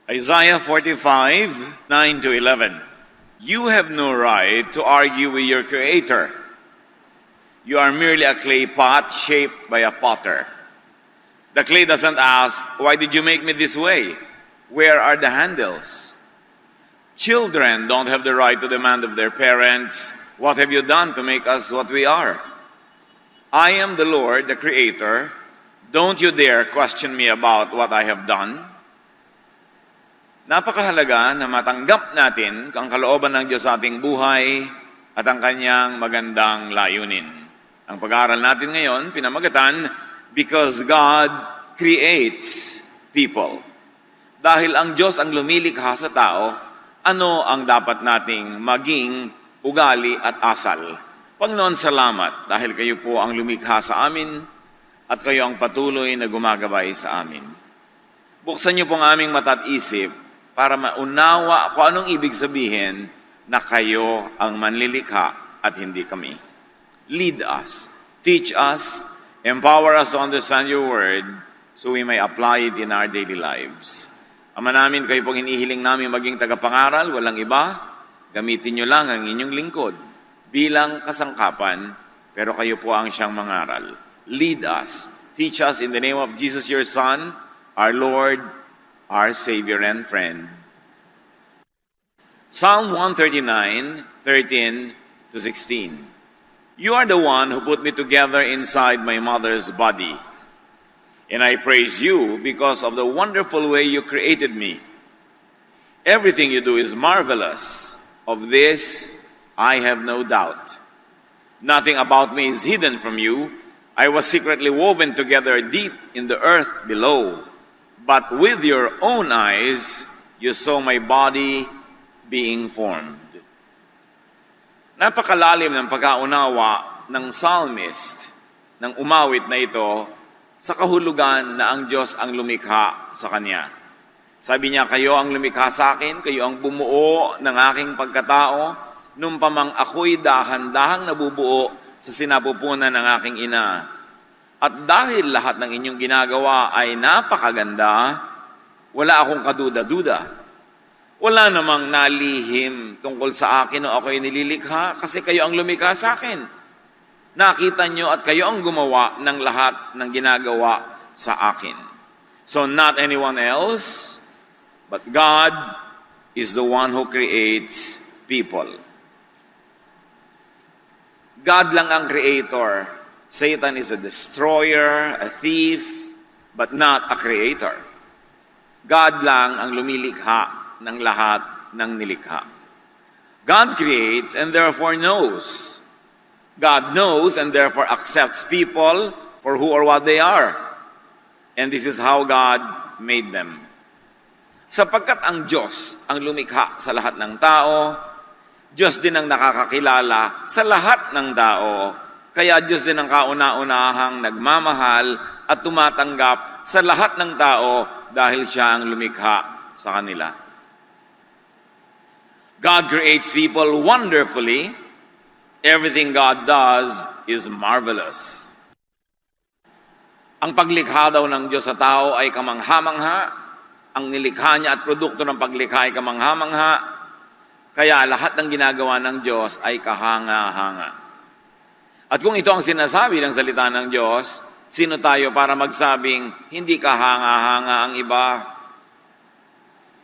Isaiah 45, 9 to 11. You have no right to argue with your Creator. You are merely a clay pot shaped by a potter. The clay doesn't ask, why did you make me this way? Where are the handles? Children don't have the right to demand of their parents, what have you done to make us what we are? I am the Lord, the Creator. Don't you dare question me about what I have done. Napakahalaga na matanggap natin ang kalooban ng Diyos sa ating buhay at ang kanyang magandang layunin. Ang pag-aaral natin ngayon, pinamagatan, Because God Creates People. Dahil ang Diyos ang lumilikha sa tao, ano ang dapat nating maging ugali at asal? Panginoon, salamat dahil kayo po ang lumikha sa amin at kayo ang patuloy na gumagabay sa amin. Buksan niyo po ang aming mata at isip para maunawa kung anong ibig sabihin na kayo ang manlilikha at hindi kami. Lead us, teach us, empower us to understand your word so we may apply it in our daily lives. Ama namin, kayo pong hinihiling namin maging tagapangaral, walang iba. Gamitin niyo lang ang inyong lingkod bilang kasangkapan, pero kayo po ang siyang mangaral. Lead us, teach us in the name of Jesus, your Son, our Lord, our Savior and friend. Psalm 139, 13 to 16. You are the one who put me together inside my mother's body. And I praise you because of the wonderful way you created me. Everything you do is marvelous. Of this, I have no doubt. Nothing about me is hidden from you. I was secretly woven together deep in the earth below. But with your own eyes, you saw my body being formed. Napakalalim ng pagkaunawa ng psalmist ng umawit na ito sa kahulugan na ang Diyos ang lumikha sa kanya. Sabi niya, kayo ang lumikha sa akin, kayo ang bumuo ng aking pagkatao, nung pamang ako'y dahan-dahang nabubuo sa sinapupunan ng aking ina. At dahil lahat ng inyong ginagawa ay napakaganda, wala akong kaduda-duda. Wala namang nalihim tungkol sa akin o ako'y nililikha kasi kayo ang lumikha sa akin. Nakita nyo at kayo ang gumawa ng lahat ng ginagawa sa akin. So not anyone else, but God is the one who creates people. God lang ang creator. Satan is a destroyer, a thief, but not a creator. God lang ang lumilikha ng lahat ng nilikha. God creates and therefore knows. God knows and therefore accepts people for who or what they are. And this is how God made them. Sapagkat ang Diyos ang lumikha sa lahat ng tao, Diyos din ang nakakakilala sa lahat ng tao. Kaya Diyos din ang kauna-unahang nagmamahal at tumatanggap sa lahat ng tao dahil siya ang lumikha sa kanila. God creates people wonderfully. Everything God does is marvelous. Ang paglikha daw ng Diyos sa tao ay kamangha-mangha. Ang nilikha niya at produkto ng paglikha ay kamangha-mangha. Kaya lahat ng ginagawa ng Diyos ay kahanga-hanga. At kung ito ang sinasabi ng salita ng Diyos, sino tayo para magsabing hindi kahanga-hanga ang iba?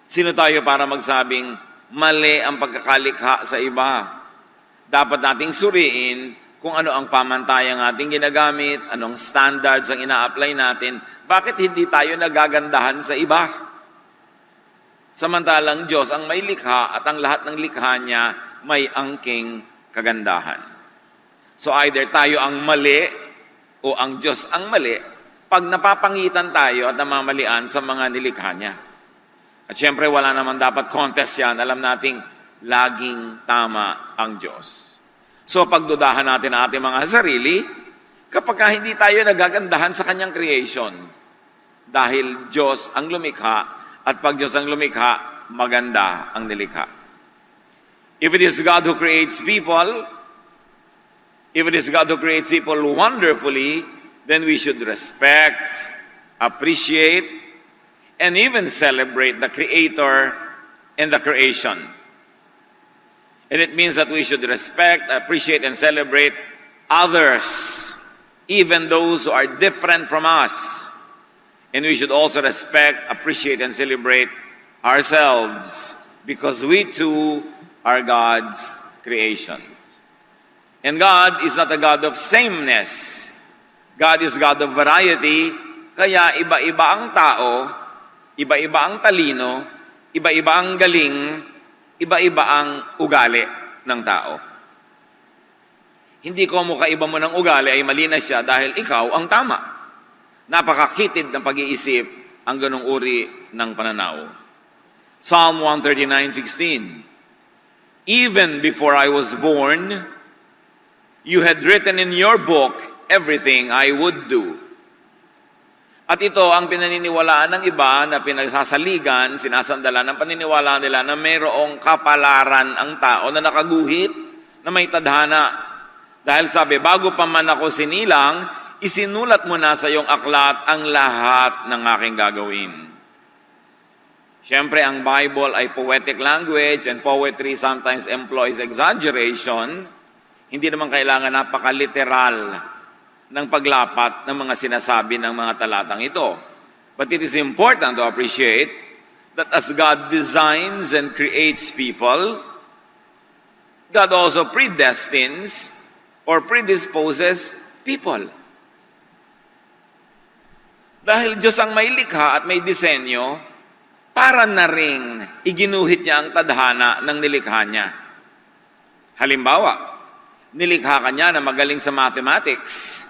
Sino tayo para magsabing mali ang pagkakalikha sa iba? Dapat nating suriin kung ano ang pamantayang ating ginagamit, anong standards ang ina-apply natin, bakit hindi tayo nagagandahan sa iba? Samantalang Diyos ang may likha at ang lahat ng likha niya may angking kagandahan. So either tayo ang mali o ang Diyos ang mali pag napapangitan tayo at namamalian sa mga nilikha niya. At syempre wala naman dapat contest yan. Alam nating laging tama ang Diyos. So pagdudahan natin ang ating mga sarili kapag hindi tayo nagagandahan sa kanyang creation. Dahil Diyos ang lumikha at pag Diyos ang lumikha, maganda ang nilikha. If it is God who creates people, wonderfully, then we should respect, appreciate, and even celebrate the Creator and the creation. And it means that we should respect, appreciate, and celebrate others, even those who are different from us. And we should also respect, appreciate, and celebrate ourselves, because we too are God's creations. And God is not a God of sameness. God is God of variety, kaya iba-iba ang tao, iba-iba ang talino, iba-iba ang galing, iba-iba ang ugali ng tao. Hindi ko mukaiba mo ng ugali ay mali na siya dahil ikaw ang tama. Napakakitid ng pag-iisip ang ganong uri ng pananaw. Psalm 139:16. Even before I was born, you had written in your book everything I would do. At ito ang pinaniniwalaan ng iba na pinagsasaligan, sinasandalan ng paniniwala nila na mayroong kapalaran ang tao na nakaguhit na may tadhana. Dahil sabi, bago pa man ako sinilang, isinulat mo na sa iyong aklat ang lahat ng aking gagawin. Siyempre, ang Bible ay poetic language and poetry sometimes employs exaggeration. Hindi naman kailangan napakaliteral ng paglapat ng mga sinasabi ng mga talatang ito. But it is important to appreciate that as God designs and creates people, God also predestines or predisposes people. Dahil Diyos ang may likha at may disenyo, para na ring iginuhit niya ang tadhana ng nilikha niya. Halimbawa, nilikha ka niya na magaling sa mathematics,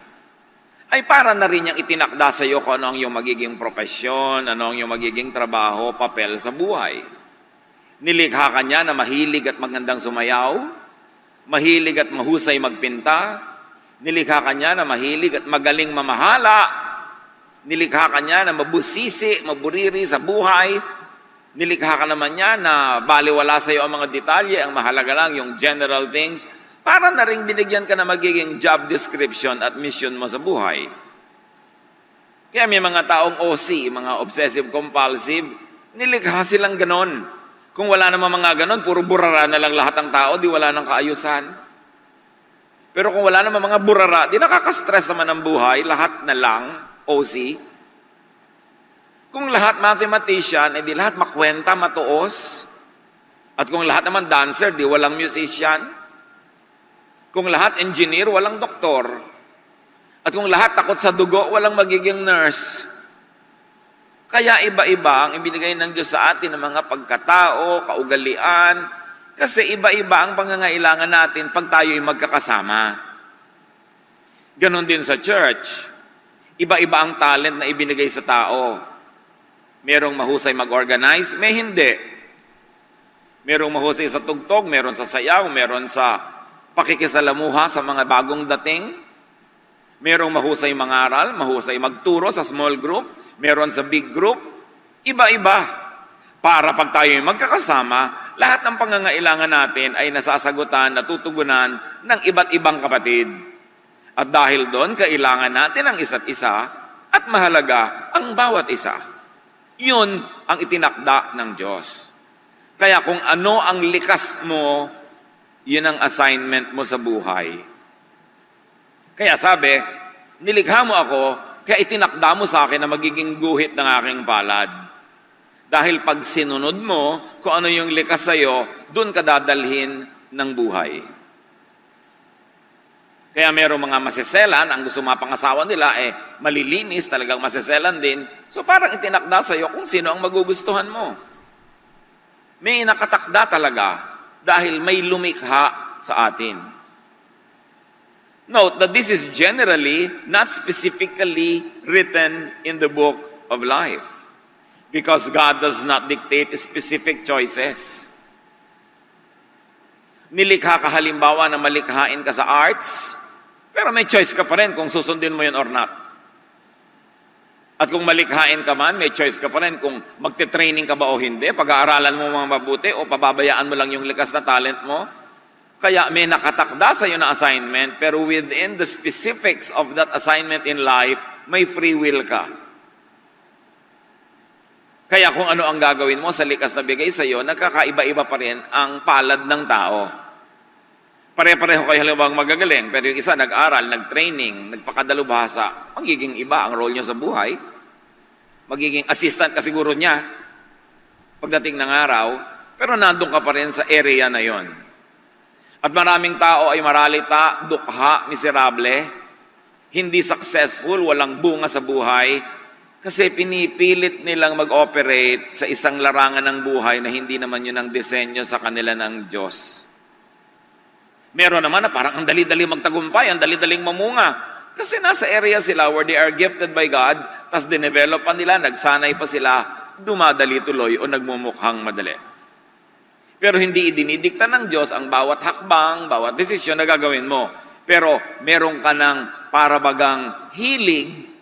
ay para na rin niyang itinakda sa iyo kung ano ang iyong magiging propesyon, ano ang iyong magiging trabaho, papel sa buhay. Nilikha ka niya na mahilig at magandang sumayaw, mahilig at mahusay magpinta, nilikha ka niya na mahilig at magaling mamahala, nilikha ka niya na mabusisi, maburiri sa buhay, nilikha ka naman niya na baliwala sa iyo ang mga detalye, ang mahalaga lang yung general things, para na rin binigyan ka na magiging job description at mission mo sa buhay. Kaya may mga taong OC, mga obsessive-compulsive, nilikha silang ganon. Kung wala naman mga ganon, puro burara na lang lahat ng tao, di wala ng kaayusan. Pero kung wala naman mga burara, di nakaka-stress naman ang buhay, lahat na lang OC. Kung lahat mathematician, di lahat makwenta, matuos. At kung lahat naman dancer, di walang musician. Kung lahat engineer, walang doktor. At kung lahat takot sa dugo, walang magiging nurse. Kaya iba-iba ang ibinigay ng Diyos sa atin ng mga pagkatao, kaugalian, kasi iba-iba ang pangangailangan natin pag tayo'y magkakasama. Ganon din sa church. Iba-iba ang talent na ibinigay sa tao. Merong mahusay mag-organize, may hindi. Merong mahusay sa tugtog, meron sa sayaw, meron sa pakikisalamuha sa mga bagong dating. Merong mahusay mangaral, mahusay magturo sa small group, meron sa big group. Iba-iba. Para pag tayo'y magkakasama, lahat ng pangangailangan natin ay nasasagutan, natutugunan ng iba't ibang kapatid. At dahil doon, kailangan natin ang isa't isa at mahalaga ang bawat isa. Yun ang itinakda ng Diyos. Kaya kung ano ang likas mo, yun ang assignment mo sa buhay. Kaya sabi, nilikha mo ako, kaya itinakda mo sa akin na magiging guhit ng aking palad. Dahil pag sinunod mo, kung ano yung likas sa'yo, doon ka dadalhin ng buhay. Kaya merong mga maseselan, ang gusto mapangasawa nila, malilinis, talagang maseselan din. So parang itinakda sa'yo kung sino ang magugustuhan mo. May nakatakda talaga dahil may lumikha sa atin. Note that this is generally not specifically written in the book of life because God does not dictate specific choices. Nilikha ka halimbawa na malikhain ka sa arts, pero may choice ka pa rin kung susundin mo yun or not. At kung malikhain ka man, may choice ka pa rin kung magte-training ka ba o hindi, pag-aaralan mo mga mabuti o pababayaan mo lang yung likas na talent mo. Kaya may nakatakda sa iyo na assignment, pero within the specifics of that assignment in life, may free will ka. Kaya kung ano ang gagawin mo sa likas na bigay sa iyo, nagkakaiba-iba pa rin ang palad ng tao. Pare-pareho kayo halimbawa magagaling, pero yung isa nag-aral, nag-training, nagpakadalubhasa, magiging iba ang role nyo sa buhay. Magiging assistant ka siguro niya pagdating ng araw, pero nandun ka pa rin sa area na yon. At maraming tao ay maralita, dukha, miserable, hindi successful, walang bunga sa buhay, kasi pinipilit nilang mag-operate sa isang larangan ng buhay na hindi naman yun ang disenyo sa kanila ng Diyos. Meron naman na parang ang dali-dali magtagumpay, ang dali-daling mamunga. Kasi nasa area sila where they are gifted by God, tas dinevelop pa nila, nagsanay pa sila, dumadali tuloy o nagmumukhang madali. Pero hindi idinidikta ng Diyos ang bawat hakbang, bawat desisyon na gagawin mo. Pero meron ka ng parabagang hilig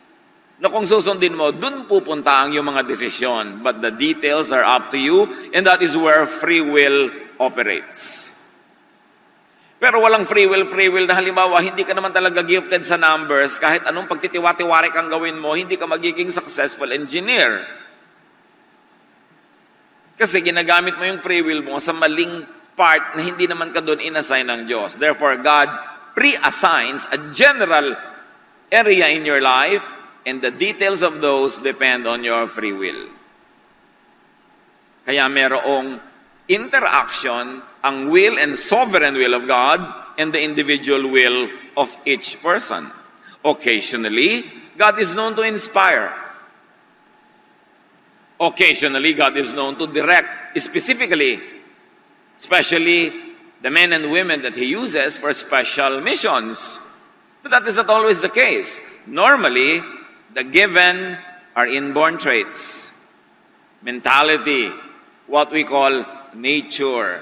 na kung susundin mo, dun pupunta ang iyong mga desisyon. But the details are up to you, and that is where free will operates. Pero walang free will na halimbawa, hindi ka naman talaga gifted sa numbers, kahit anong pagtitiwa-tiwari kang gawin mo, hindi ka magiging successful engineer. Kasi ginagamit mo yung free will mo sa maling part na hindi naman ka doon inassign ng Diyos. Therefore, God pre-assigns a general area in your life, and the details of those depend on your free will. Kaya merong interaction ang will and sovereign will of God and the individual will of each person. Occasionally, God is known to inspire. Occasionally, God is known to direct, specifically, especially the men and women that He uses for special missions. But that is not always the case. Normally, the given are inborn traits, mentality, what we call nature,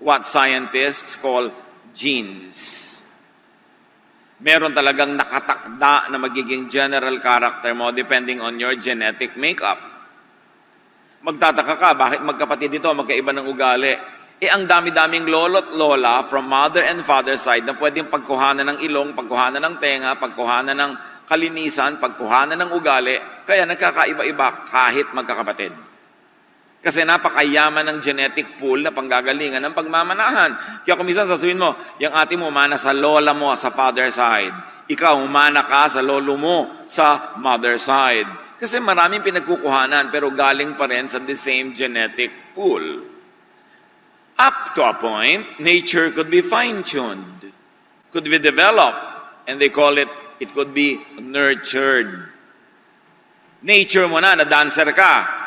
what scientists call genes. Meron talagang nakatakda na magiging general character mo depending on your genetic makeup. Magtataka ka, bakit magkapatid ito, magkaiba ng ugali? Ang dami-daming lolo't lola from mother and father side na pwedeng pagkuhanan ng ilong, pagkuhanan ng tenga, pagkuhanan ng kalinisan, pagkuhanan ng ugali, kaya nagkakaiba-iba kahit magkakapatid. Kasi napakayaman ng genetic pool na panggagalingan ng pagmamanahan. Kaya kung minsan sasabihin mo, yung ate mo umana sa lola mo sa father side, ikaw umana ka sa lolo mo sa mother side. Kasi maraming pinagkukuhanan pero galing pa rin sa the same genetic pool. Up to a point, nature could be fine-tuned, could be developed, and they call it could be nurtured. Nature mo na dancer ka.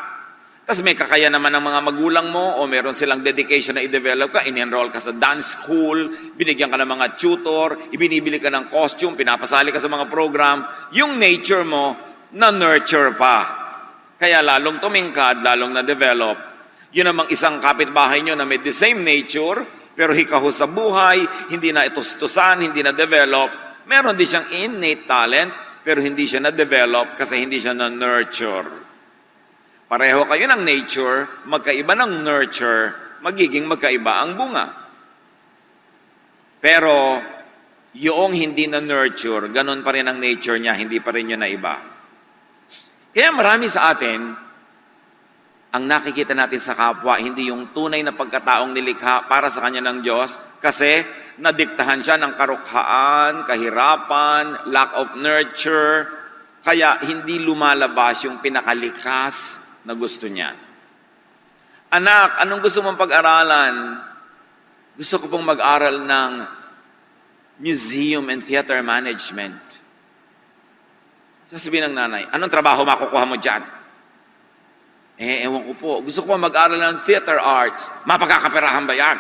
Tapos may kakaya naman ng mga magulang mo o meron silang dedication na i-develop ka, in-enroll ka sa dance school, binigyan ka ng mga tutor, ibinibili ka ng costume, pinapasali ka sa mga program, yung nature mo na-nurture pa. Kaya lalong tumingkad, lalong na-develop. Yun namang isang kapitbahay nyo na may the same nature, pero hikaho sa buhay, hindi na itustusan, hindi na-develop. Meron din siyang innate talent, pero hindi siya na-develop kasi hindi siya na-nurture. Pareho kayo ng nature, magkaiba ng nurture, magiging magkaiba ang bunga. Pero, yung hindi na-nurture, ganun pa rin ang nature niya, hindi pa rin yun na iba. Kaya marami sa atin, ang nakikita natin sa kapwa, hindi yung tunay na pagkataong nilikha para sa kanya ng Diyos, kasi nadiktahan siya ng karukhaan, kahirapan, lack of nurture, kaya hindi lumalabas yung pinakalikas na gusto niya. Anak, anong gusto mong pag-aralan? Gusto ko pong mag-aral ng museum and theater management. Sasabihin ng nanay, anong trabaho makukuha mo dyan? Ewan ko po. Gusto ko mag-aral ng theater arts. Mapagkakaperahan ba yan?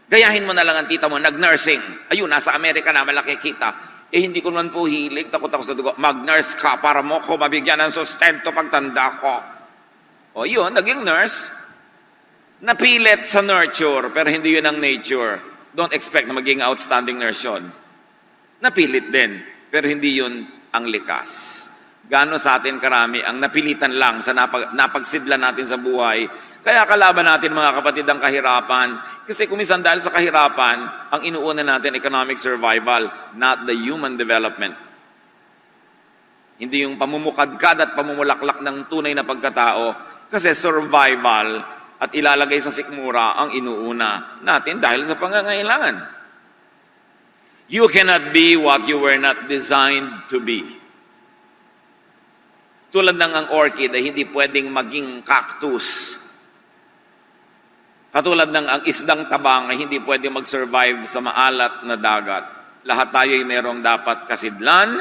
Gayahin mo na lang ang tita mo, nag-nursing. Ayun, nasa Amerika na, malaki kita. Hindi ko naman po hilig, takot ako sa dugo. Mag-nurse ka para mo ko mabigyan ng sustento pagtanda ko. O yun, naging nurse. Napilit sa nurture, pero hindi yun ang nature. Don't expect na maging outstanding nurse yun. Napilit din, pero hindi yun ang likas. Gano sa atin karami ang napilitan lang sa napagsidlan natin sa buhay. Kaya kalaban natin mga kapatid ang kahirapan. Kasi kumisan dahil sa kahirapan, ang inuuna natin economic survival, not the human development. Hindi yung pamumukadkad at pamumulaklak ng tunay na pagkatao, kasi survival at ilalagay sa sikmura ang inuuna natin dahil sa pangangailangan. You cannot be what you were not designed to be. Tulad ng ang orchid ay hindi pwedeng maging cactus. Katulad ng ang isdang tabang ay hindi pwedeng mag-survive sa maalat na dagat. Lahat tayo ay merong dapat kasidlan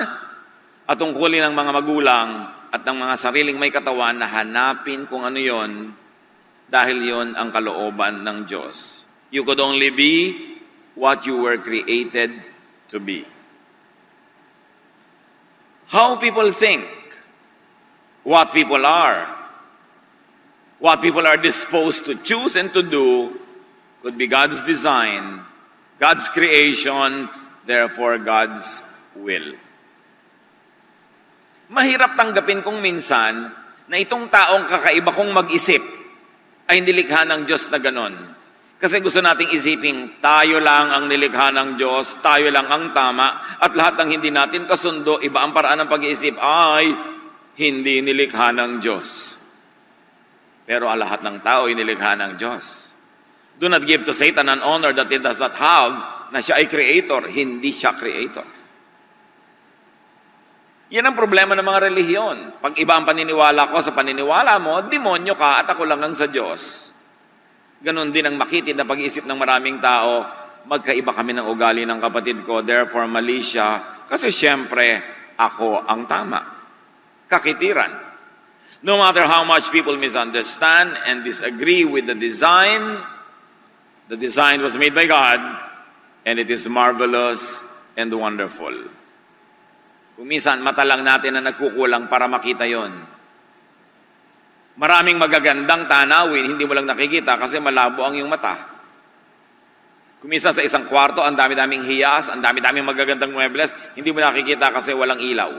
at tungkulin ng mga magulang at ng mga sariling may katawan na hanapin kung ano yon dahil yon ang kalooban ng Diyos. You could only be what you were created to be. How people think, what people are, what people are disposed to choose and to do could be God's design, God's creation, therefore God's will. Mahirap tanggapin kung minsan na itong taong kakaiba kong mag-isip ay nilikha ng Diyos na ganon. Kasi gusto nating isiping tayo lang ang nilikha ng Diyos, tayo lang ang tama, at lahat ng hindi natin kasundo, iba ang paraan ng pag-iisip ay hindi nilikha ng Diyos. Pero ang lahat ng tao ay nilikha ng Diyos. Do not give to Satan an honor that he does not have, na siya ay creator, hindi siya creator. Yan ang problema ng mga relihiyon. Pag iba ang paniniwala ko sa paniniwala mo, demonyo ka at ako lang ang sa Diyos. Ganon din ang makitid na pag-iisip ng maraming tao, magkaiba kami ng ugali ng kapatid ko, therefore mali siya, kasi syempre ako ang tama. Kakitiran. No matter how much people misunderstand and disagree with the design was made by God, and it is marvelous and wonderful. Kung minsan, mata lang natin na nagkukulang para makita yon. Maraming magagandang tanawin, hindi mo lang nakikita kasi malabo ang iyong mata. Kung minsan sa isang kwarto, ang dami-daming hiyas, ang dami-daming magagandang muebles, hindi mo nakikita kasi walang ilaw.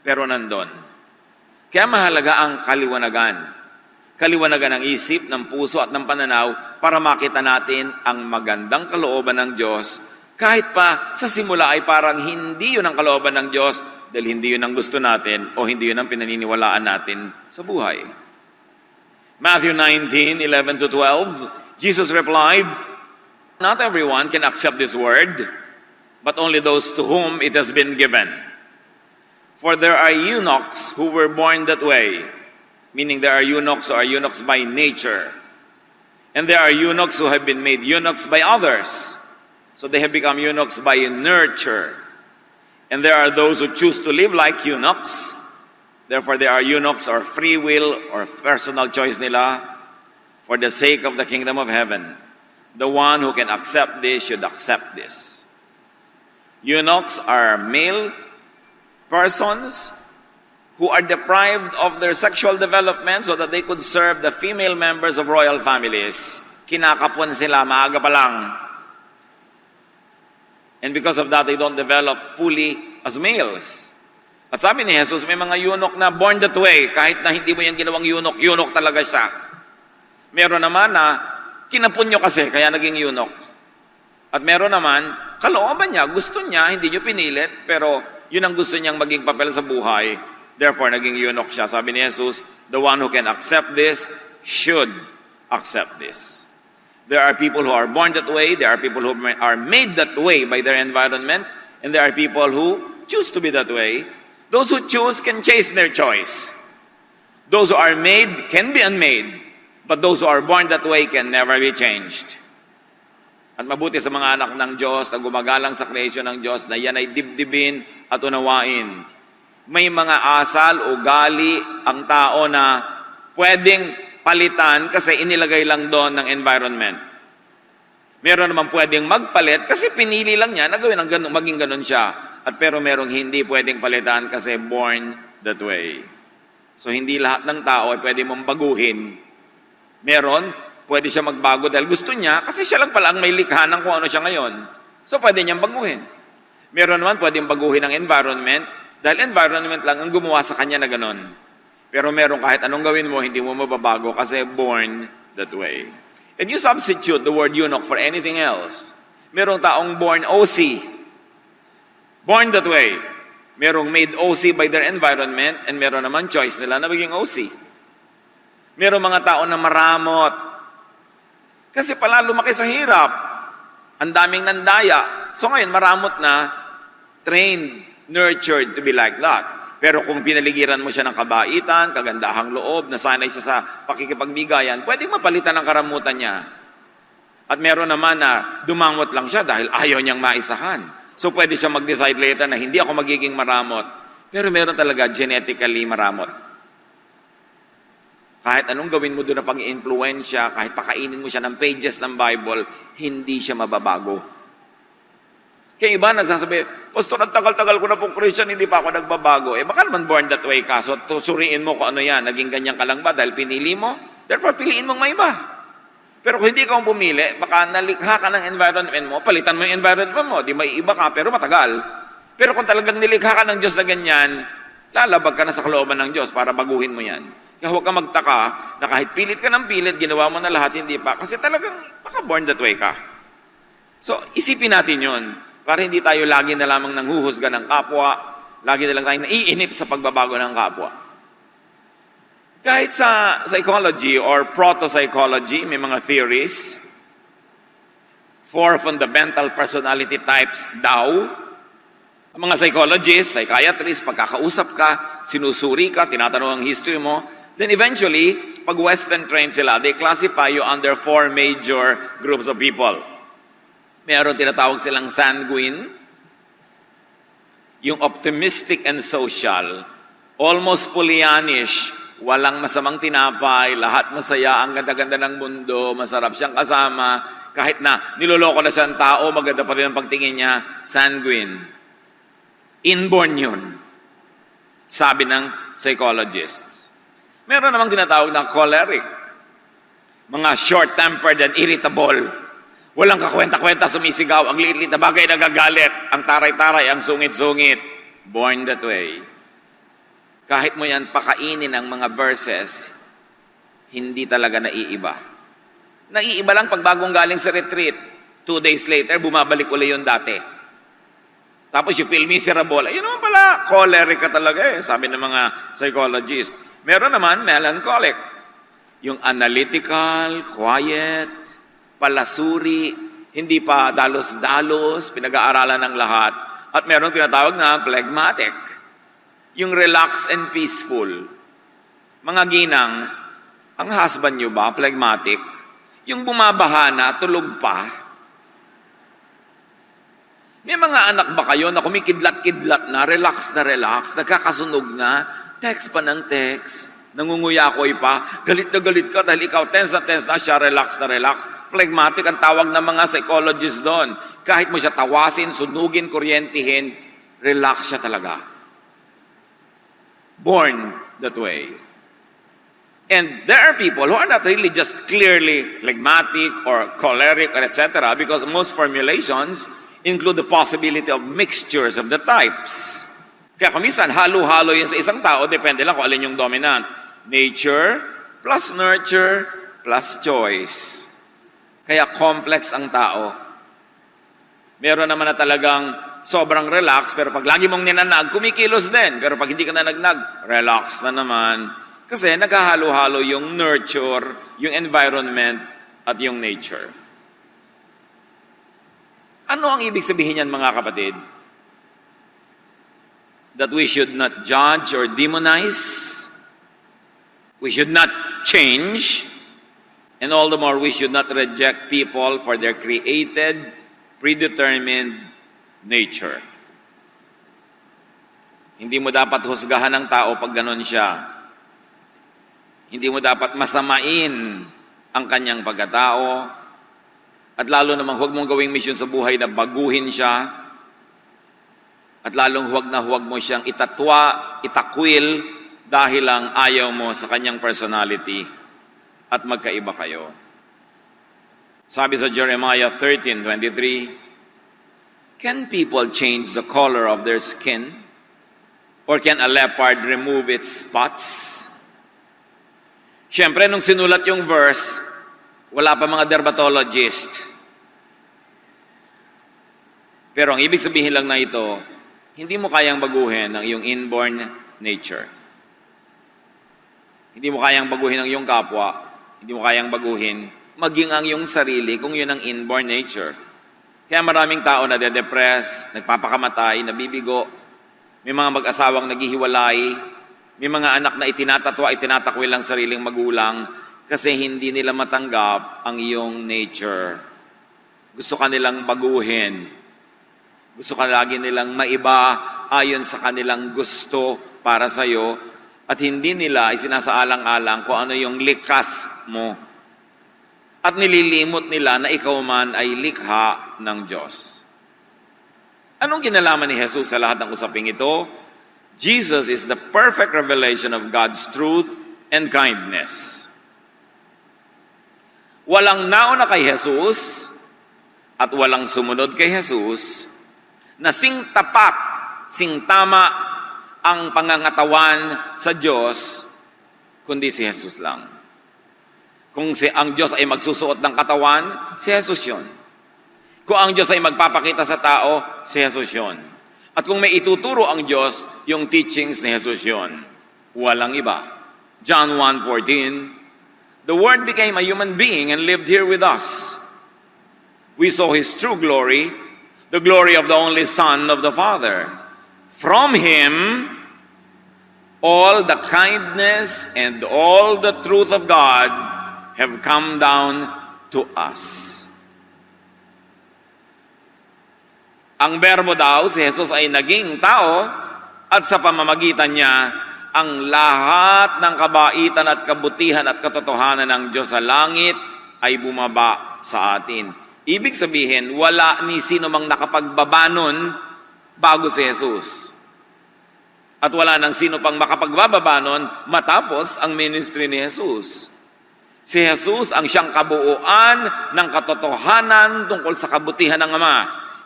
Pero nandun. Kaya mahalaga ang kaliwanagan. Kaliwanagan ng isip, ng puso at ng pananaw para makita natin ang magandang kalooban ng Diyos. Kahit pa sa simula ay parang hindi yun ang kalooban ng Diyos dahil hindi yun ang gusto natin o hindi yun ang pinaniniwalaan natin sa buhay. Matthew 19:11-12, Jesus replied, "Not everyone can accept this word, but only those to whom it has been given. For there are eunuchs who were born that way," meaning there are eunuchs who are eunuchs by nature. "And there are eunuchs who have been made eunuchs by others. So they have become eunuchs by nurture. And there are those who choose to live like eunuchs. Therefore there are eunuchs or free will or personal choice nila for the sake of the kingdom of heaven. The one who can accept this should accept this." Eunuchs are male persons who are deprived of their sexual development so that they could serve the female members of royal families. Kinakapon sila maaga pa lang. And because of that, they don't develop fully as males. At sabi ni Jesus, may mga eunuch na born that way. Kahit na hindi mo yan ginawang eunuch, eunuch talaga siya. Meron naman na kinapon nyo kasi, kaya naging eunuch. At meron naman, kalooban niya, gusto niya, hindi nyo pinilit, pero yun ang gusto niyang maging papel sa buhay. Therefore, naging eunuch siya. Sabi ni Jesus, the one who can accept this should accept this. There are people who are born that way. There are people who are made that way by their environment. And there are people who choose to be that way. Those who choose can chase their choice. Those who are made can be unmade. But those who are born that way can never be changed. At mabuti sa mga anak ng Diyos na gumagalang sa creation ng Diyos na yan ay dibdibin at unawain. May mga asal, ugali ang tao na pwedeng palitan kasi inilagay lang doon ng environment. Meron naman pwedeng magpalit kasi pinili lang niya na gawin ang ganun, maging ganun siya. At pero merong hindi pwedeng palitan kasi born that way. So hindi lahat ng tao ay pwede mong baguhin. Meron, pwede siya magbago dahil gusto niya kasi siya lang pala ang may likha ng kung ano siya ngayon. So pwede niyang baguhin. Meron naman pwedeng baguhin ang environment dahil environment lang ang gumawa sa kanya na ganun. Pero meron kahit anong gawin mo, hindi mo mababago kasi born that way. And you substitute the word eunuch for anything else. Merong taong born OC. Born that way. Merong made OC by their environment and meron naman choice nila na maging OC. Merong mga tao na maramot. Kasi pala lumaki sa hirap. Ang daming nandaya. So ngayon maramot na, trained, nurtured to be like that. Pero kung pinaligiran mo siya ng kabaitan, kagandahang loob, nasanay siya sa pakikipagbigayan, pwedeng mapalitan ang karamutan niya. At meron naman na dumangot lang siya dahil ayaw niyang maisahan. So pwede siya mag-decide later na hindi ako magiging maramot. Pero meron talaga genetically maramot. Kahit anong gawin mo doon na pang-influensya, kahit pakainin mo siya ng pages ng Bible, hindi siya mababago. Kaya iba nagsasabi, Pastor, ang tagal-tagal ko na pong Christian, hindi pa ako nagbabago. Baka naman born that way ka. So suriin mo kung ano yan. Naging ganyan ka lang ba dahil pinili mo? Therefore, piliin mong may iba. Pero kung hindi ka pumili, baka nalikha ka ng environment mo, palitan mo yung environment mo, di may iba ka, pero matagal. Pero kung talagang nilikha ka ng Diyos na ganyan, lalabag ka na sa kalooban ng Diyos para baguhin mo yan. Kaya huwag ka magtaka na kahit pilit ka ng pilit, ginawa mo na lahat, hindi pa. Kasi talagang baka born that way ka. So, isipin natin yun. Para hindi tayo lagi na lamang nanghuhusga ng kapwa, lagi na lang tayo naiinip sa pagbabago ng kapwa. Kahit sa psychology or proto-psychology, may mga theories. 4 fundamental personality types daw. Ang mga psychologists, psychiatrists, pagkakausap ka, sinusuri ka, tinatanong ang history mo, then eventually, pag Western trained sila, they classify you under 4 major groups of people. Meron tinatawag silang sanguine, yung optimistic and social, almost Pollyannish, walang masamang tinapay, lahat masaya, ang ganda-ganda ng mundo, masarap siyang kasama, kahit na niloloko na siyang tao, maganda pa rin ang pagtingin niya, sanguine. Inborn yun, sabi ng psychologists. Meron namang tinatawag na choleric, mga short-tempered and irritable, walang kakwenta-kwenta, sumisigaw, ang liit-liit na bagay nagagalit, ang taray-taray, ang sungit-sungit, born that way. Kahit mo yan pakainin ang mga verses, hindi talaga naiiba. Naiiba lang pag bagong galing sa retreat. 2 days later, bumabalik uli yung dati. Tapos you feel miserable. Ayun naman pala, choleric ka talaga sabi ng mga psychologist. Meron naman melancholic. Yung analytical, quiet, palasuri, hindi pa dalos-dalos, pinag-aaralan ng lahat. At meron tinatawag na phlegmatic. Yung relaxed and peaceful. Mga ginang, ang husband nyo ba, phlegmatic? Yung bumabaha na, tulog pa? May mga anak ba kayo na kumikidlat-kidlat na, relax, nagkakasunog na, text pa ng text, nangunguyakoy pa, galit na galit ka dahil ikaw tense na, siya relax na relax. Phlegmatic ang tawag ng mga psychologists doon. Kahit mo siya tawasin, sunugin, kuryentihin, relax siya talaga. Born that way. And there are people who are not really just clearly phlegmatic or choleric or etc. because most formulations include the possibility of mixtures of the types. Kaya kung minsan, halo-halo yun sa isang tao, depende lang kung alin yung dominant. Nature plus nurture plus choice. Kaya complex ang tao. Meron naman na talagang sobrang relax, pero pag lagi mong ninanag, kumikilos din. Pero pag hindi ka na nagnag, relax na naman. Kasi naghahalo-halo yung nurture, yung environment, at yung nature. Ano ang ibig sabihin yan, mga kapatid? That we should not judge or demonize. We should not change. And all the more, we should not reject people for their created, predetermined nature. Hindi mo dapat husgahan ng tao pag ganon siya. Hindi mo dapat masamain ang kanyang pagkatao. At lalo namang huwag mong gawing mission sa buhay na baguhin siya. At lalong huwag mo siyang itatwa, itakwil dahil lang ayaw mo sa kanyang personality at magkaiba kayo. Sabi sa Jeremiah 13:23, can people change the color of their skin? Or can a leopard remove its spots? Siyempre, nung sinulat yung verse, wala pa mga dermatologist. Pero ang ibig sabihin lang na ito, hindi mo kayang baguhin ang iyong inborn nature. Hindi mo kayang baguhin ang iyong kapwa, hindi mo kayang baguhin maging ang iyong sarili kung yun ang inborn nature. Kaya maraming tao na de-depress, nagpapakamatay, nabibigo, may mga mag-asawang naghihiwalay, may mga anak na itinatatwa, itinatakwil ang sariling magulang kasi hindi nila matanggap ang iyong nature. Gusto ka nilang baguhin. Gusto ka lagi nilang maiba ayon sa kanilang gusto para sa iyo at hindi nila isinasaalang-alang kung ano yung likas mo. At nililimot nila na ikaw man ay likha ng Diyos. Anong kinalaman ni Jesus sa lahat ng usaping ito? Jesus is the perfect revelation of God's truth and kindness. Walang nauna kay Jesus at walang sumunod kay Jesus na sing tapat, sing tama ang pangangatawan sa Diyos, kundi si Jesus lang. Kung ang Diyos ay magsusuot ng katawan, si Jesus yun. Kung ang Diyos ay magpapakita sa tao, si Jesus yun. At kung may ituturo ang Diyos, yung teachings ni Jesus yun. Walang iba. John 1:14, the Word became a human being and lived here with us. We saw His true glory, the glory of the only Son of the Father. From Him, all the kindness and all the truth of God have come down to us. Ang berbo daw, si Jesus ay naging tao at sa pamamagitan niya, ang lahat ng kabaitan at kabutihan at katotohanan ng Diyos sa langit ay bumaba sa atin. Ibig sabihin, wala ni sino mang nakapagbaba nun bago si Jesus. At wala nang sino pang makapagbababa nun matapos ang ministry ni Jesus. Si Jesus ang siyang kabuuan ng katotohanan tungkol sa kabutihan ng Ama.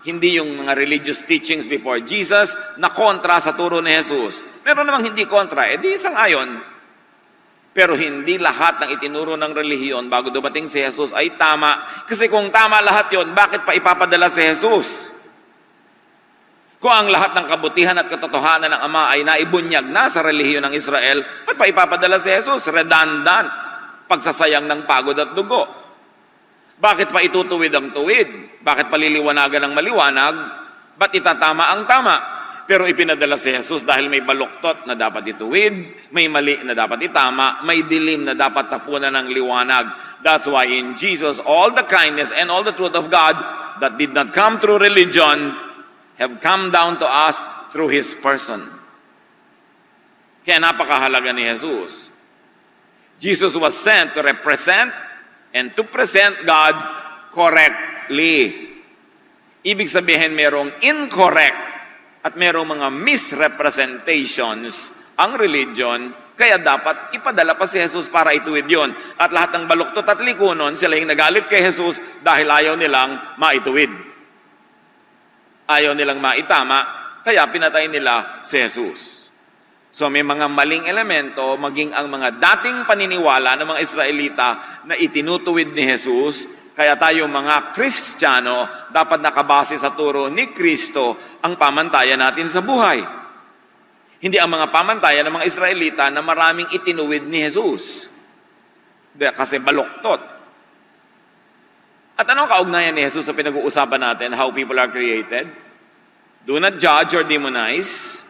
Hindi yung mga religious teachings before Jesus na kontra sa turo ni Jesus. Meron namang hindi kontra, di sang-ayon. Pero hindi lahat ng itinuro ng relihiyon bago dumating si Jesus ay tama. Kasi kung tama lahat yon, bakit pa ipapadala si Jesus? Kung ang lahat ng kabutihan at katotohanan ng Ama ay naibunyag na sa relihiyon ng Israel, ba't pa ipapadala si Jesus? Redundant. Pagsasayang ng pagod at dugo. Bakit pa itutuwid ang tuwid? Bakit paliliwanagan ang maliwanag? Ba't itatama ang tama? Pero ipinadala si Jesus dahil may baluktot na dapat ituwid, may mali na dapat itama, may dilim na dapat tapunan ng liwanag. That's why in Jesus, all the kindness and all the truth of God that did not come through religion have come down to us through His person. Kaya napakahalaga ni Jesus. Jesus was sent to represent and to present God correctly. Ibig sabihin, merong incorrect at merong mga misrepresentations ang religion, kaya dapat ipadala pa si Jesus para ituwid yon. At lahat ng baluktot at likunon, sila yung nagalit kay Jesus dahil ayaw nilang maituwid. Ayaw nilang maitama, kaya pinatay nila si Jesus. So may mga maling elemento, maging ang mga dating paniniwala ng mga Israelita na itinutuwid ni Jesus, kaya tayo mga Kristiyano dapat nakabase sa turo ni Kristo ang pamantayan natin sa buhay. Hindi ang mga pamantayan ng mga Israelita na maraming itinuwid ni Jesus. Kasi baluktot. At anong kaugnayan ni Jesus sa pinag-uusapan natin, how people are created? Do not judge or demonize.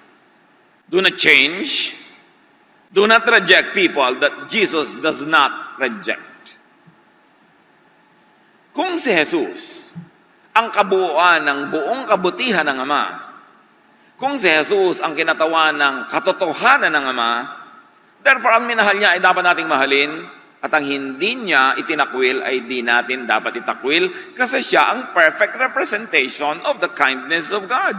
Do not change. Do not reject people that Jesus does not reject. Kung si Jesus, ang kabuuan ng buong kabutihan ng Ama, kung si Jesus ang kinatawan ng katotohanan ng Ama, therefore ang minahal niya ay dapat nating mahalin, at ang hindi niya itinakwil ay di natin dapat itakwil kasi siya ang perfect representation of the kindness of God.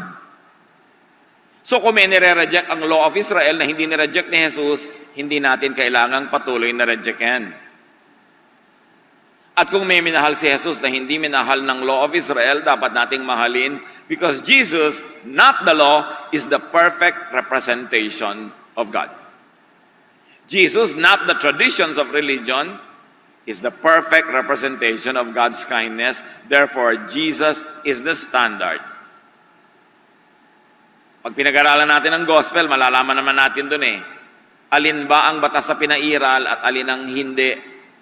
So kung may nire-reject ang law of Israel na hindi nire-reject ni Jesus, hindi natin kailangang patuloy na rejectin. At kung may minahal si Jesus na hindi minahal ng law of Israel, dapat nating mahalin because Jesus, not the law, is the perfect representation of God. Jesus, not the traditions of religion, is the perfect representation of God's kindness. Therefore, Jesus is the standard. Pag pinag-aralan natin ang gospel, malalaman naman natin dun alin ba ang batas na pinairal at alin ang hindi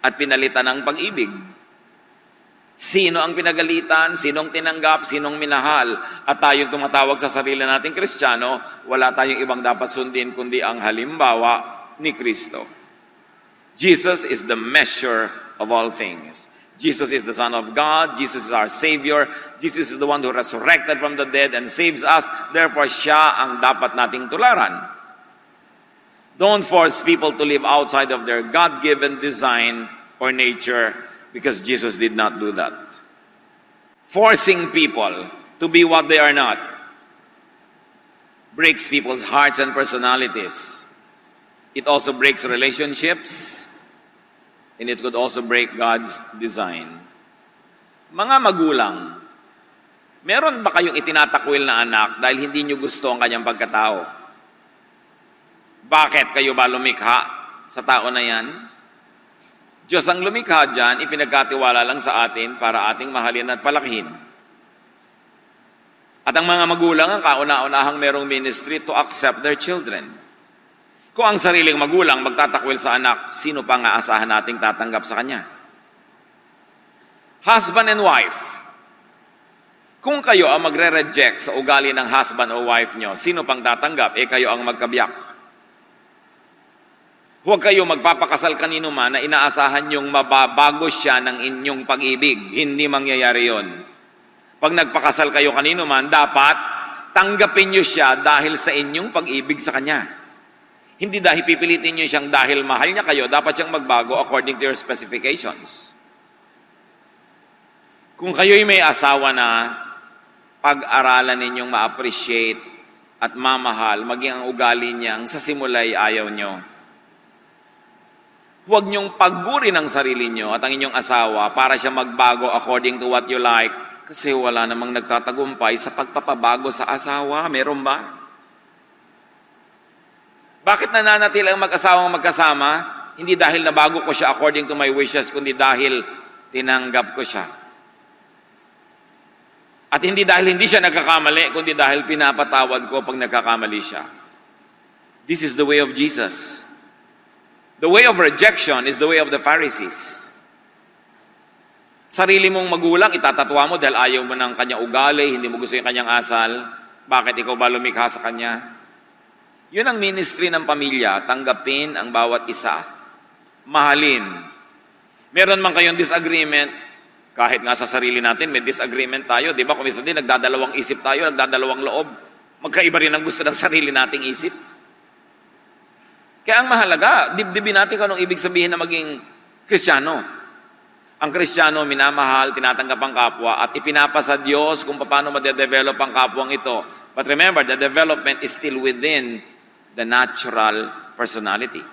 at pinalitan ng pag-ibig. Sino ang pinagalitan, sinong tinanggap, sinong minahal, at tayong tumatawag sa sarili nating Kristiyano, wala tayong ibang dapat sundin kundi ang halimbawa ni Kristo. Jesus is the measure of all things. Jesus is the Son of God. Jesus is our Savior. Jesus is the one who resurrected from the dead and saves us. Therefore, siya ang dapat nating tularan. Don't force people to live outside of their God-given design or nature, because Jesus did not do that. Forcing people to be what they are not breaks people's hearts and personalities. It also breaks relationships, and it could also break God's design. Mga magulang, meron ba kayong itinatakwil na anak dahil hindi nyo gusto ang kanyang pagkatao? Bakit kayo ba lumikha sa tao na yan? Diyos ang lumikha dyan, ipinagkatiwala lang sa atin para ating mahalin at palakihin. At ang mga magulang ang kauna-unahang merong ministry to accept their children. Kung ang sariling magulang magtatakwil sa anak, sino pa nga asahan nating tatanggap sa kanya? Husband and wife. Kung kayo ang magre-reject sa ugali ng husband o wife nyo, sino pang tatanggap? Kayo ang magkabiyak. Huwag kayo magpapakasal kanino man na inaasahan yung mababago siya ng inyong pag-ibig. Hindi mangyayari yon. Pag nagpakasal kayo kanino man, dapat tanggapin nyo siya dahil sa inyong pag-ibig sa kanya. Hindi dahil pipilitin nyo siyang dahil mahal niya kayo, dapat siyang magbago according to your specifications. Kung kayo'y may asawa na, pag-aralan ninyong ma-appreciate at mamahal, maging ang ugali niyang sa simula'y ayaw nyo. Huwag niyong paggurin ang sarili niyo at ang inyong asawa para siya magbago according to what you like, kasi wala namang nagtatagumpay sa pagpapabago sa asawa. Meron ba? Bakit nananatili ang mag-asawang magkasama? Hindi dahil nabago ko siya according to my wishes, kundi dahil tinanggap ko siya. At hindi dahil hindi siya nagkakamali, kundi dahil pinapatawad ko pag nagkakamali siya. This is the way of Jesus. The way of rejection is the way of the Pharisees. Sarili mong magulang, itatatwa mo dahil ayaw mo ng kanyang ugali, hindi mo gusto yung kanyang asal. Bakit ikaw ba lumikha sa kanya? Yun ang ministry ng pamilya, tanggapin ang bawat isa. Mahalin. Meron man kayong disagreement, kahit nga sa sarili natin, may disagreement tayo. Di ba? Kung minsan din, nagdadalawang isip tayo, nagdadalawang loob. Magkaiba rin ang gusto ng sarili nating isip. Kaya ang mahalaga, dibdibin natin kung anong ibig sabihin na maging Kristiyano. Ang Kristiyano, minamahal, tinatanggap ang kapwa, at ipinapasa Diyos kung paano ma-develop ang kapwang ito. But remember, the development is still within the natural personality.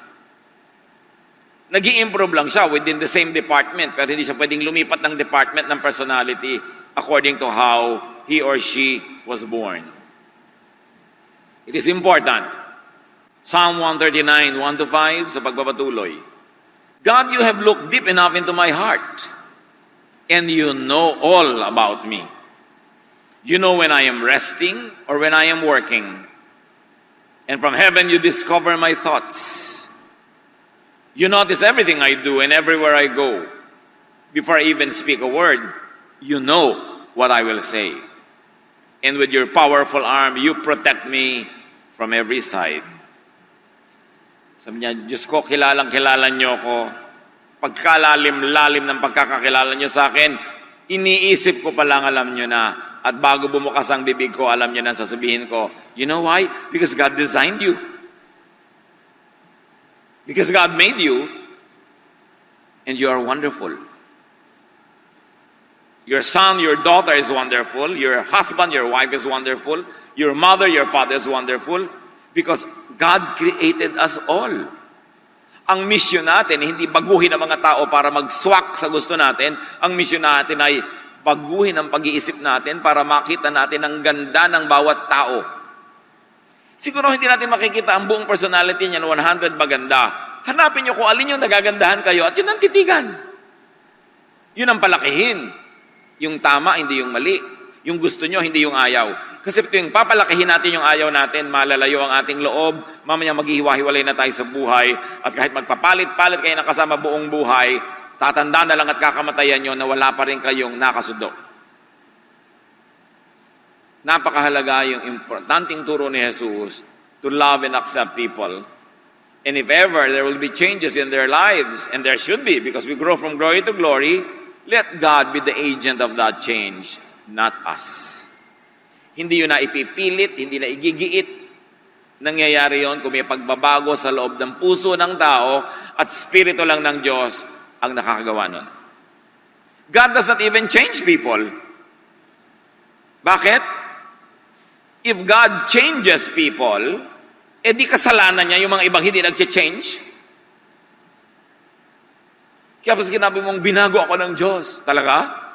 Nag-i-improve lang siya within the same department, pero hindi siya pwedeng lumipat ng department ng personality according to how he or she was born. It is important. Psalm 139, 1-5, sa pagpapatuloy. God, you have looked deep enough into my heart, and you know all about me. You know when I am resting or when I am working. And from heaven you discover my thoughts. You notice everything I do and everywhere I go. Before I even speak a word, you know what I will say. And with your powerful arm, you protect me from every side. Sabi niya, Diyos ko, kilala niyo ko. Pagkalalim-lalim ng pagkakakilala niyo sa akin, iniisip ko pa lang alam niyo na. At bago bumukas ang bibig ko, alam niyo na sasabihin ko, you know why? Because God designed you. Because God made you, and you are wonderful. Your son, your daughter is wonderful. Your husband, your wife is wonderful. Your mother, your father is wonderful. Because God created us all. Ang mission natin, hindi baguhin ang mga tao para mag-swak sa gusto natin. Ang mission natin ay baguhin ang pag-iisip natin para makita natin ang ganda ng bawat tao. Siguro hindi natin makikita ang buong personality niya na 100 maganda. Hanapin niyo kung alin yung nagagandahan kayo at yun ang titigan. Yun ang palakihin. Yung tama, hindi yung mali. Yung gusto nyo, hindi yung ayaw. Kasi tuwing papalakihin natin yung ayaw natin, malalayo ang ating loob, mamaya maghihiwa-hiwalay na tayo sa buhay, at kahit magpapalit-palit kayo ng kasama buong buhay, tatanda na lang at kakamatayan nyo na wala pa rin kayong nakasundo. Napakahalaga yung importanteng turo ni Jesus to love and accept people. And if ever there will be changes in their lives, and there should be, because we grow from glory to glory, let God be the agent of that change, not us. Hindi yun na ipipilit, hindi na igigiit. Nangyayari yon kung may pagbabago sa loob ng puso ng tao at spirito lang ng Diyos ang nakakagawa nun. God does not even change people. Bakit? If God changes people, di kasalanan niya yung mga ibang hindi nag-change. Kaya pas sinabi mong binago ako ng Diyos. Talaga?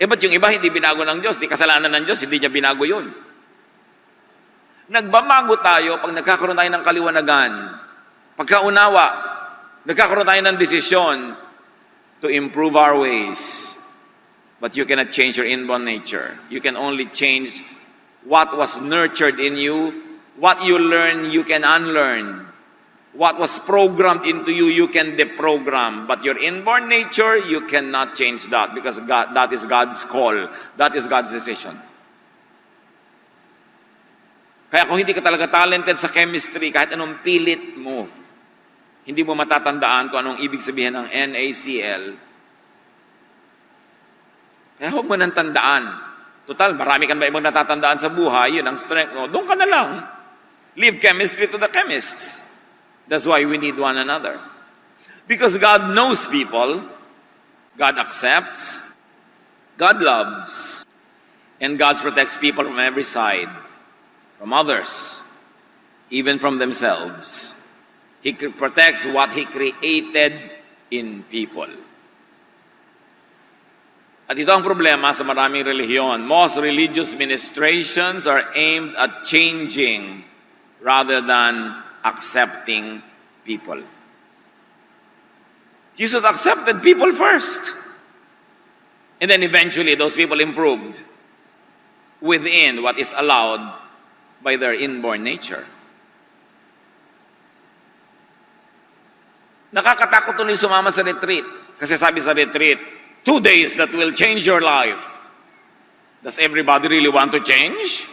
Ba't yung iba hindi binago ng Diyos? Di kasalanan ng Diyos, hindi niya binago yun. Nagbabago tayo pag nagkakaroon tayo ng kaliwanagan. Pagkaunawa, nagkakaroon tayo ng desisyon to improve our ways. But you cannot change your inborn nature. You can only change what was nurtured in you. What you learn, you can unlearn. What was programmed into you, you can deprogram. But your inborn nature, you cannot change that because God, that is God's call. That is God's decision. Kaya kung hindi ka talaga talented sa chemistry, kahit anong pilit mo, hindi mo matatandaan kung anong ibig sabihin ng NaCl. Kaya huwag mo nang tandaan. Total, marami ka ba ibang natatandaan sa buhay, yun ang strength mo. Doon ka na lang. Leave chemistry to the chemists. That's why we need one another. Because God knows people, God accepts, God loves, and God protects people from every side, from others, even from themselves. He protects what He created in people. At ito ang problema sa maraming relihiyon. Most religious ministrations are aimed at changing rather than accepting people. Jesus accepted people first. And then eventually those people improved within what is allowed by their inborn nature. Nakakatakot tuloy sumama sa retreat. Kasi sabi sa retreat, 2 days that will change your life. Does everybody really want to change?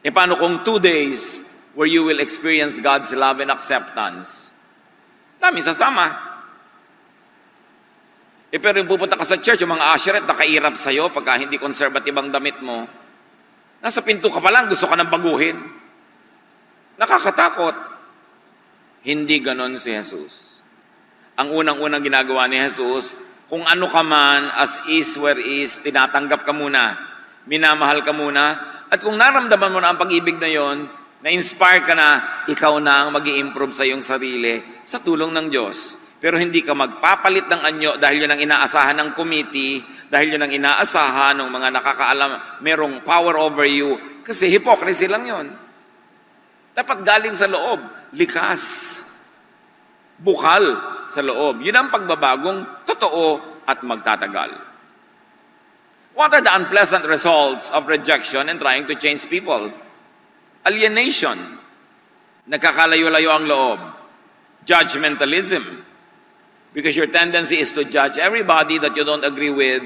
Paano kung 2 days where you will experience God's love and acceptance? Dami sasama. Pero yung pupunta ka sa church, yung mga usherette, nakairap sa'yo pagka hindi conservative ang damit mo. Nasa pinto ka pa lang, gusto ka nang baguhin. Nakakatakot. Hindi ganon si Jesus. Ang unang-unang ginagawa ni Jesus, kung ano ka man, as is, where is, tinatanggap ka muna. Minamahal ka muna. At kung naramdaman mo na ang pag-ibig na yon, na-inspire ka na, ikaw na ang mag-i-improve sa iyong sarili sa tulong ng Diyos. Pero hindi ka magpapalit ng anyo dahil yun ang inaasahan ng committee, dahil yun ang inaasahan ng mga nakakaalam, merong power over you. Kasi hypocrisy lang yun. Dapat galing sa loob, likas, bukal sa loob. Yun ang pagbabagong totoo at magtatagal. What are the unpleasant results of rejection and trying to change people? Alienation, nagkakalayo-layo ang loob. Judgmentalism, because your tendency is to judge everybody that you don't agree with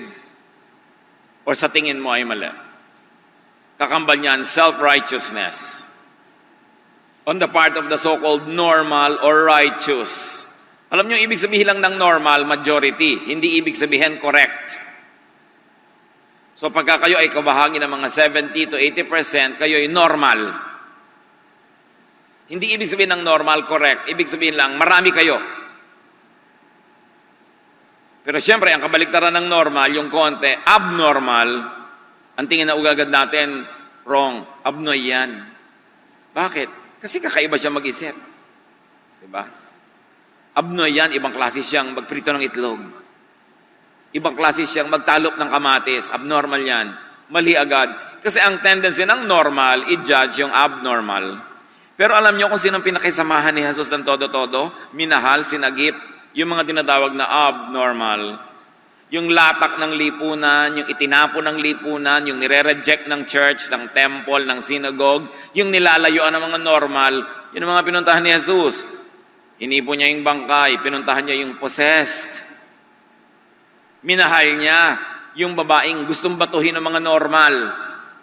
or sa tingin mo ay mali. Kakambal niyan, self-righteousness on the part of the so-called normal or righteous. Alam niyo, ibig sabihin lang ng normal, majority. Hindi ibig sabihin correct. So pagka kayo ay kabahagi ng mga 70 to 80%, kayo ay normal. Hindi ibig sabihin ng normal, correct. Ibig sabihin lang, marami kayo. Pero siyempre, ang kabaliktaran ng normal, yung konti, abnormal, ang tingin na ugagad natin, wrong, abnoy yan. Bakit? Kasi kakaiba siya mag-isip. Diba? Abnoy yan, ibang klase siyang magprito ng itlog. Ibang klase siyang magtalop ng kamatis. Abnormal yan. Mali agad. Kasi ang tendency ng normal, i-judge yung abnormal. Pero alam niyo kung sinong pinakisamahan ni Jesus ng todo-todo? Minahal, sinagip, yung mga tinatawag na abnormal. Yung latak ng lipunan, yung itinapon ng lipunan, yung nire-reject ng church, ng temple, ng synagogue, yung nilalayuan ng mga normal, yun ang mga pinuntahan ni Jesus. Inipon niya yung bangkay, pinuntahan niya yung possessed. Minahal niya yung babaeng gustong batuhin ng mga normal.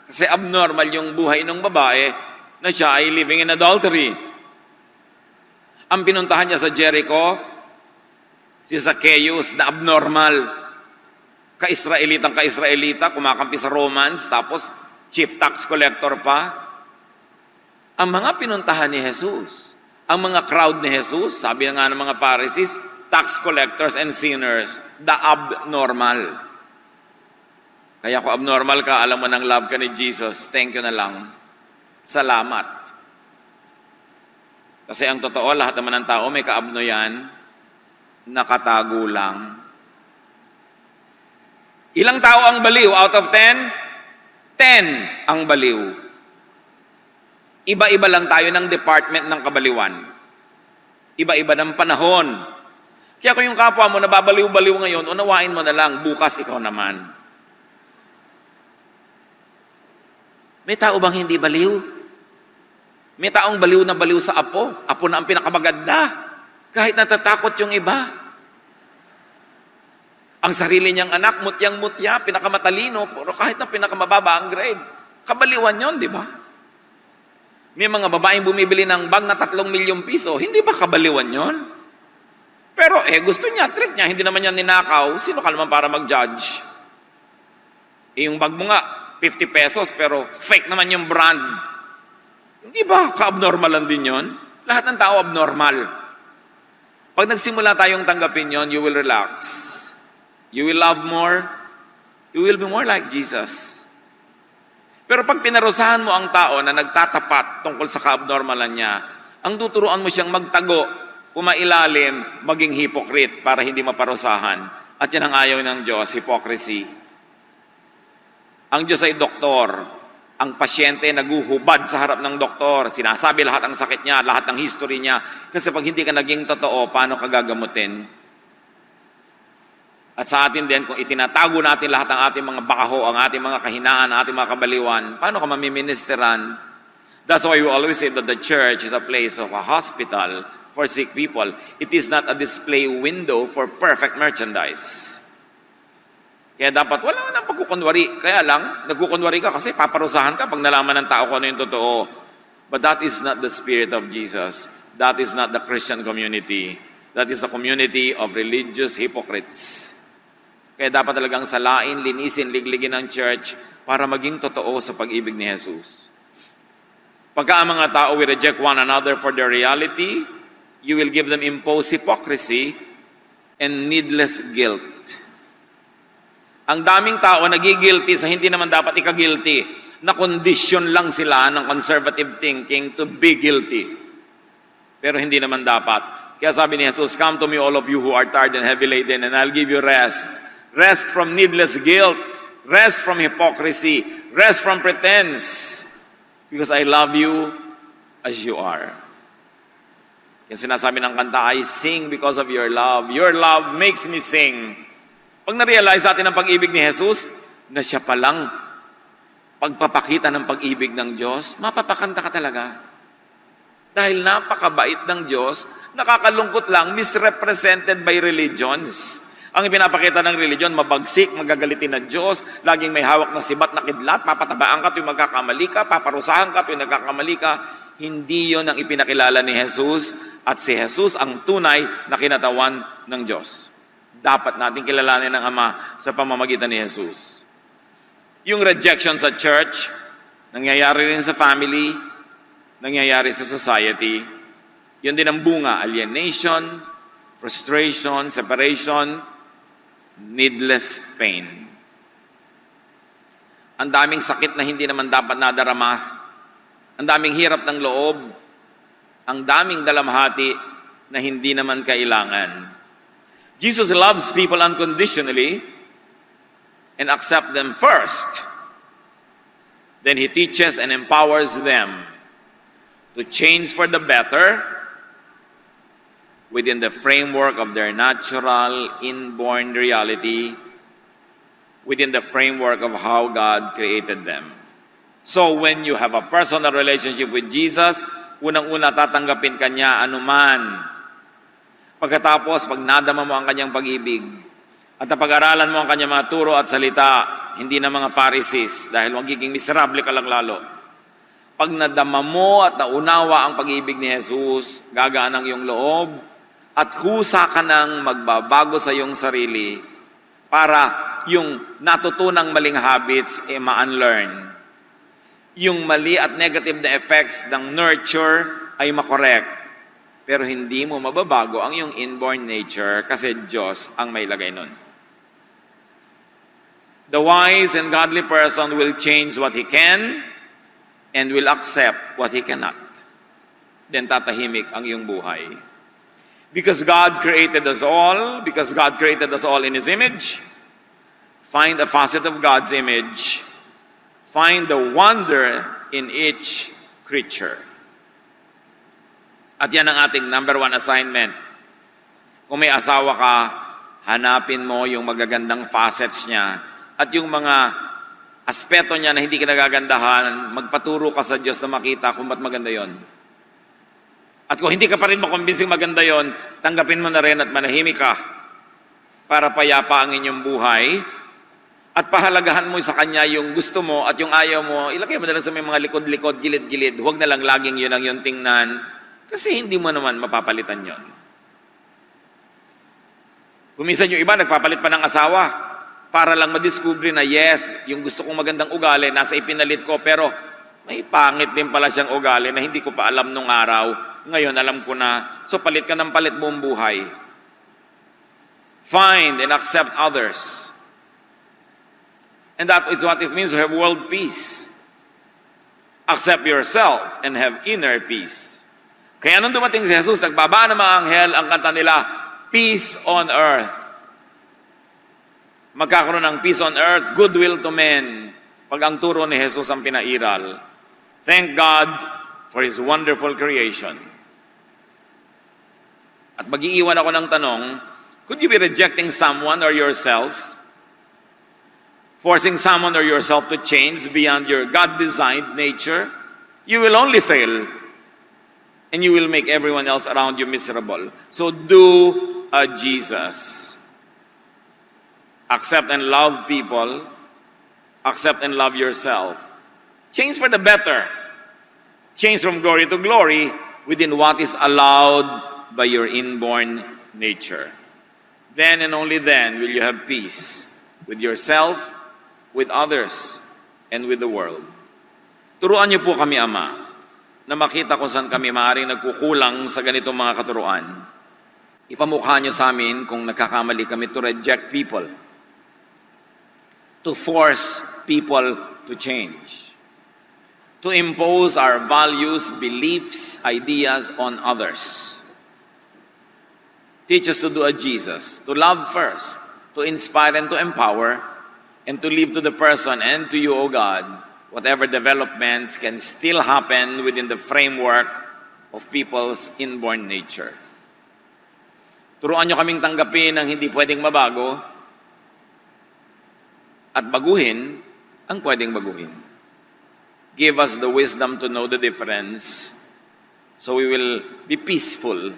Kasi abnormal yung buhay ng babae na siya ay living in adultery. Ang pinuntahan niya sa Jericho, si Zacchaeus na abnormal. Ka-Israelita, kumakampi sa Romans, tapos chief tax collector pa. Ang mga pinuntahan ni Jesus, ang mga crowd ni Jesus, sabi nga ng mga Pharisees, tax collectors and sinners, the abnormal. Kaya kung abnormal ka, alam mo nang love ka ni Jesus, thank you na lang. Salamat. Kasi ang totoo, lahat naman ng tao may kaabno yan, nakatago lang. Ilang tao ang baliw out of 10? 10 ang baliw. Iba-iba lang tayo ng department ng kabaliwan. Iba-iba ng panahon. Kaya kung yung kapwa mo nababaliw-baliw ngayon, unawain mo na lang, bukas ikaw naman. May tao bang hindi baliw? May taong baliw na baliw sa apo. Apo na ang pinakamaganda. Kahit natatakot yung iba. Ang sarili niyang anak, mutyang-mutya, pinakamatalino, pero kahit na pinakamababa ang grade. Kabaliwan yon, di ba? May mga babaeng bumibili ng bag na 3 milyong piso, hindi ba kabaliwan yon? Pero gusto niya, trip niya, hindi naman niya ninakaw, sino ka naman para mag-judge? Yung bag mo nga, 50 pesos, pero fake naman yung brand. Hindi ba ka-abnormalan din yon? Lahat ng tao abnormal. Pag nagsimula tayong tanggapin yon, you will relax. You will love more. You will be more like Jesus. Pero pag pinarusahan mo ang tao na nagtatapat tungkol sa ka-abnormalan niya, ang tuturuan mo siyang magtago, pumailalim, maging hypocrite para hindi maparusahan. At yan ang ayaw ng Diyos, hypocrisy. Ang Diyos ay doktor. Ang pasyente naguhubad sa harap ng doktor. Sinasabi lahat ang sakit niya, lahat ng history niya. Kasi pag hindi ka naging totoo, paano ka gagamutin? At sa atin din, kung itinatago natin lahat ng ating mga bakaho, ang ating mga kahinaan, ang ating mga kabaliwan, paano ka mamiministeran? That's why we always say that the church is a place of a hospital for sick people. It is not a display window for perfect merchandise. Kaya dapat wala nang pagkukunwari. Kaya lang, nagkukunwari ka kasi paparusahan ka pag nalaman ng tao kung ano yung totoo. But that is not the spirit of Jesus. That is not the Christian community. That is a community of religious hypocrites. Kaya dapat talagang salain, linisin, ligligin ng church para maging totoo sa pag-ibig ni Jesus. Pagka ang mga tao will reject one another for their reality, you will give them imposed hypocrisy and needless guilt. Ang daming tao nagigilty sa hindi naman dapat ikagilty, na condition lang sila ng conservative thinking to be guilty. Pero hindi naman dapat. Kaya sabi ni Jesus, come to me all of you who are tired and heavy laden and I'll give you rest. Rest from needless guilt. Rest from hypocrisy. Rest from pretense. Because I love you as you are. Kaya sinasabi ng kanta, I sing because of your love. Your love makes me sing. Pag na-realize natin ang pag-ibig ni Jesus, na siya palang pagpapakita ng pag-ibig ng Diyos, mapapakanta ka talaga. Dahil napakabait ng Diyos, nakakalungkot lang, misrepresented by religions. Ang ipinapakita ng religion, mabagsik, magagalitin ng Diyos, laging may hawak na sibat na kidlat, papatabaan ka tuwing magkakamali ka, paparusahan ka tuwing nagkakamali ka. Hindi yon ang ipinakilala ni Jesus, at si Jesus ang tunay na kinatawan ng Diyos. Dapat natin kilalanin ng Ama sa pamamagitan ni Jesus. Yung rejection sa church, nangyayari rin sa family, nangyayari sa society. Yun din ang bunga, alienation, frustration, separation, needless pain. Ang daming sakit na hindi naman dapat nadarama. Ang daming hirap ng loob. Ang daming dalamhati na hindi naman kailangan. Jesus loves people unconditionally and accepts them first. Then He teaches and empowers them to change for the better within the framework of their natural, inborn reality within the framework of how God created them. So when you have a personal relationship with Jesus, unang-una tatanggapin ka niya anuman. Pagkatapos, pag nadama mo ang kanyang pag-ibig, at napag-aralan mo ang kanyang mga turo at salita, hindi na mga Pharisees, dahil magiging miserable ka lang lalo. Pag nadama mo at naunawa ang pag-ibig ni Jesus, gagaan ang iyong loob, at kusa ka nang magbabago sa iyong sarili para yung natutunang maling habits ma-unlearn. Yung mali at negative na effects ng nurture ay makorek. Pero hindi mo mababago ang iyong inborn nature kasi Diyos ang may lagay nun. The wise and godly person will change what he can and will accept what he cannot. Then tatahimik ang iyong buhay. Because God created us all in His image, find a facet of God's image, find the wonder in each creature. At yan ang ating number 1 assignment. Kung may asawa ka, hanapin mo yung magagandang facets niya at yung mga aspeto niya na hindi ka nagagandahan, magpaturo ka sa Diyos na makita kung ba't maganda yon. At kung hindi ka pa rin makumbinsing maganda yon, tanggapin mo na rin at manahimik ka para payapa ang inyong buhay at pahalagahan mo sa Kanya yung gusto mo at yung ayaw mo, ilagay mo na lang sa may mga likod-likod, gilid-gilid. Huwag na lang laging yun ang yung tingnan kasi hindi mo naman mapapalitan yon. Kung minsan yung iba, nagpapalit pa ng asawa para lang madiscover na yes, yung gusto kong magandang ugali, nasa ipinalit ko, pero may pangit din pala siyang ugali na hindi ko pa alam nung araw. Ngayon, alam ko na. So, palit ka ng palit buong buhay. Find and accept others. And that is what it means to have world peace. Accept yourself and have inner peace. Kaya nung dumating si Jesus, nagbaba ng mga anghel, ang kanta nila, peace on earth. Magkakaroon ng peace on earth, goodwill to men. Pag ang turo ni Jesus ang pinairal. Thank God for His wonderful creation. At mag-iiwan ako ng tanong, could you be rejecting someone or yourself? Forcing someone or yourself to change beyond your God-designed nature? You will only fail. And you will make everyone else around you miserable. So do a Jesus. Accept and love people. Accept and love yourself. Change for the better. Change from glory to glory within what is allowed by your inborn nature. Then and only then will you have peace with yourself, with others, and with the world. Turuan niyo po kami, Ama, na makita kung saan kami maaaring nagkukulang sa ganitong mga katuruan. Ipamukha niyo sa amin kung nagkakamali kami to reject people, to force people to change, to impose our values, beliefs, ideas on others. Teach us to do a Jesus, to love first, to inspire and to empower, and to leave to the person and to you, O God, whatever developments can still happen within the framework of people's inborn nature. Turuan niyo kaming tanggapin ang hindi pwedeng mabago at baguhin ang pwedeng baguhin. Give us the wisdom to know the difference so we will be peaceful,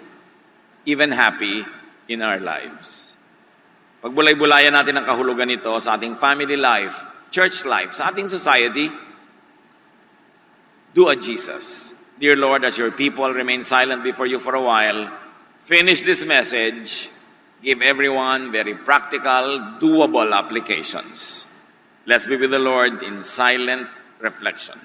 even happy in our lives. Pagbulay-bulayan natin ang kahulugan nito sa ating family life, church life, sa ating society, do a Jesus. Dear Lord, as your people remain silent before you for a while, finish this message, give everyone very practical, doable applications. Let's be with the Lord in silent reflection.